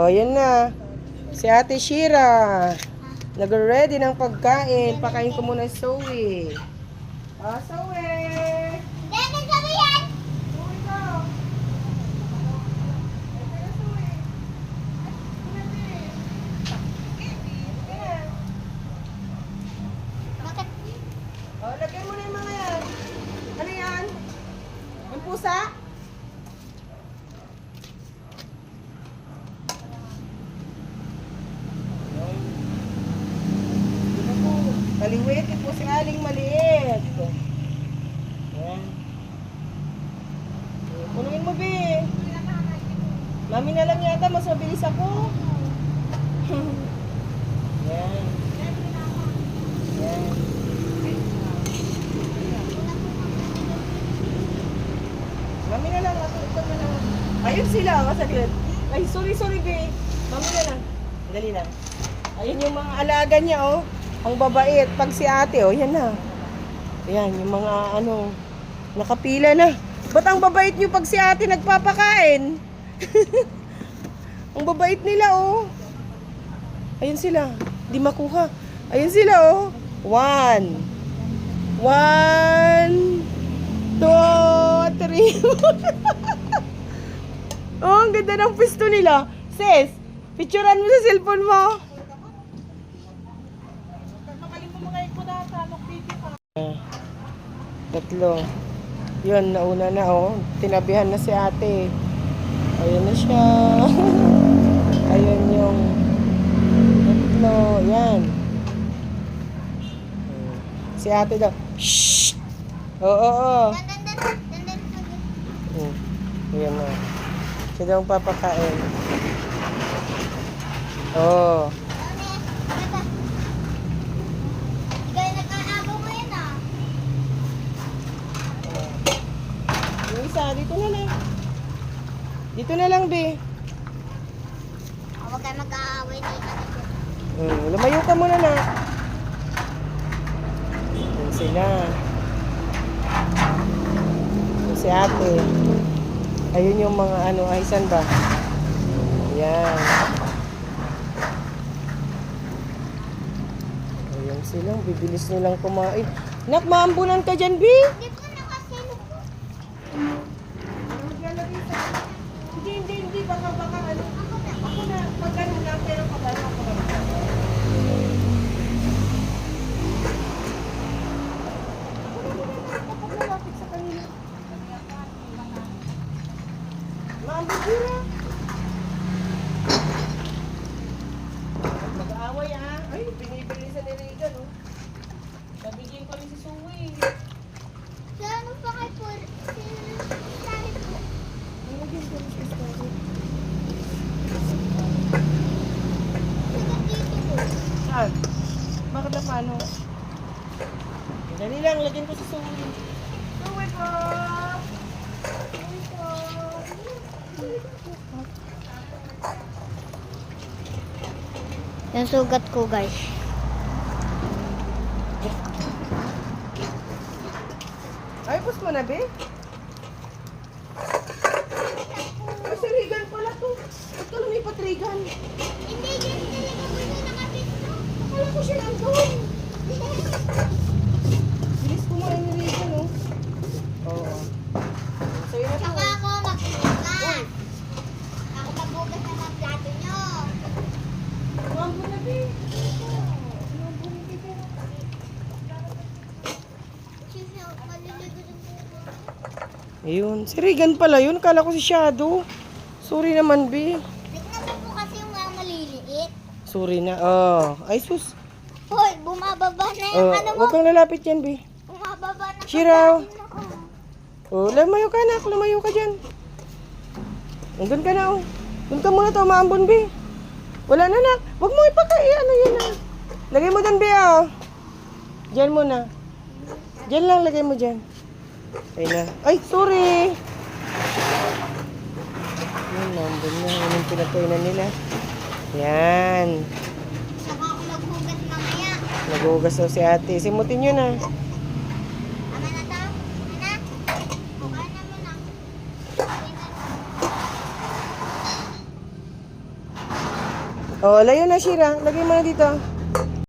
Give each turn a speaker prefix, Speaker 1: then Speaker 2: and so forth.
Speaker 1: O, yan na. Si Ate Shira. Nag-ready ng pagkain. Pakain ko muna si Zoe. Zoe!
Speaker 2: Dede, sabi yan!
Speaker 1: Zoe ko!
Speaker 2: Bakit?
Speaker 1: O, lagay mo na yung mga yan. Ano yan? Yung pusa? Maliwit, ito si Aling maliit. Yan. Punuin mo, Bi. Mami na lang yata, mas mabilis ako. Yan. Yan. Mami na lang, ito na lang. Ayun sila, masaglit. Ay, sorry, Bi. Mami na lang. Dali lang. Ayun yung mga alaga niya, oh. Ang babait. Pag si ate, oh, yan na. Yan, yung mga ano, nakapila na. Ba't ang babait niyo pag si ate nagpapakain? Ang babait nila, oh. Ayun sila. Di makuha. Ayun sila, oh. 1, 2, 3. Oh, ang ganda ng pwesto nila. Sis, picturean mo sa cellphone mo. Tatlo. Yun, nauna na, oh. Tinabihan na si ate. Ayun na siya. Ayun yung tatlo. Yan. Si ate daw. Shhh! Oo. Ayan na. Siya daw ang papakain. Oo.
Speaker 2: Ikaw yung nag-aagaw mo yan ah.
Speaker 1: Yung isa, dito na lang. Dito na lang, Be.
Speaker 2: Huwag kayo mag-aaway na ikaw.
Speaker 1: Lumayo ka muna na. Yan sila. Yan si ate. Ayun yung mga ano, ay saan ba? Yan. Ayun silang, bibilis nilang kumain. Nak, maambulan ka dyan, Bi?
Speaker 2: Hindi ko nakasilog ko.
Speaker 1: Hindi, baka ano. Ako na, pag ano lang, pero pag ano ako lang. Ako na lapit sa kanila. Maambugura. Mag-aaway ah. Ay, binibilisan ni Regan, oh. Nabigyan ko rin si Suwi.
Speaker 2: Sa ano pa kay Paul? Sari ko.
Speaker 1: Nabigyan ko rin si Suwi.
Speaker 2: Sagat dito ko.
Speaker 1: Saan? Bakit na paano? Dali lang, lagyan ko si Suwi. Suwi po! Suwi po!
Speaker 2: Yung sugat ko guys.
Speaker 1: Ay, bus mo na, Be? Ay, si Regan pala to. Ba't ka lumipat, Regan?
Speaker 2: Hindi, yan talaga ko na nakapito.
Speaker 1: Akala ko siya nandun. Bilis kumain ni Regan, oh. Oo. So, yun na to.
Speaker 2: Tsaka ako magbukas. Ako magbukas na ng plato nyo.
Speaker 1: Mambo na, Be.
Speaker 2: Sisiyo, maliligo sa buko.
Speaker 1: Ayun. Si Regan pala yun. Kala ko si Shadow. Sorry naman, Be.
Speaker 2: Tignan mo po kasi yung mga maliliit.
Speaker 1: Sorry na. Oh. Ay, sus.
Speaker 2: Hoy, bumababa na yung
Speaker 1: Oh,
Speaker 2: ano mo.
Speaker 1: huwag kang lalapit yan, Be.
Speaker 2: Bumababa na.
Speaker 1: Shiraw.
Speaker 2: pagkain ako.
Speaker 1: Oh, lumayo ka na. Lumayo ka dyan. Nandun ka na, oh. Doon ka muna to, maambon, Be. Wala na, nak. Huwag mo ipakai. Ano yun, na. Lagay mo dyan, Be, oh. Dyan muna. Dyan lang, lagay mo dyan. Ayun na. Ay, sorry. Yan, maambon na. Yan yung pinatuinan nila. Yan.
Speaker 2: Saka ako maghugas mamaya.
Speaker 1: Naghugas daw si ate. Simutin nyo na.
Speaker 2: Tama na to? Ano? Okay na muna. Okay na.
Speaker 1: Oh, layo na, Shira. Lagay mo na dito.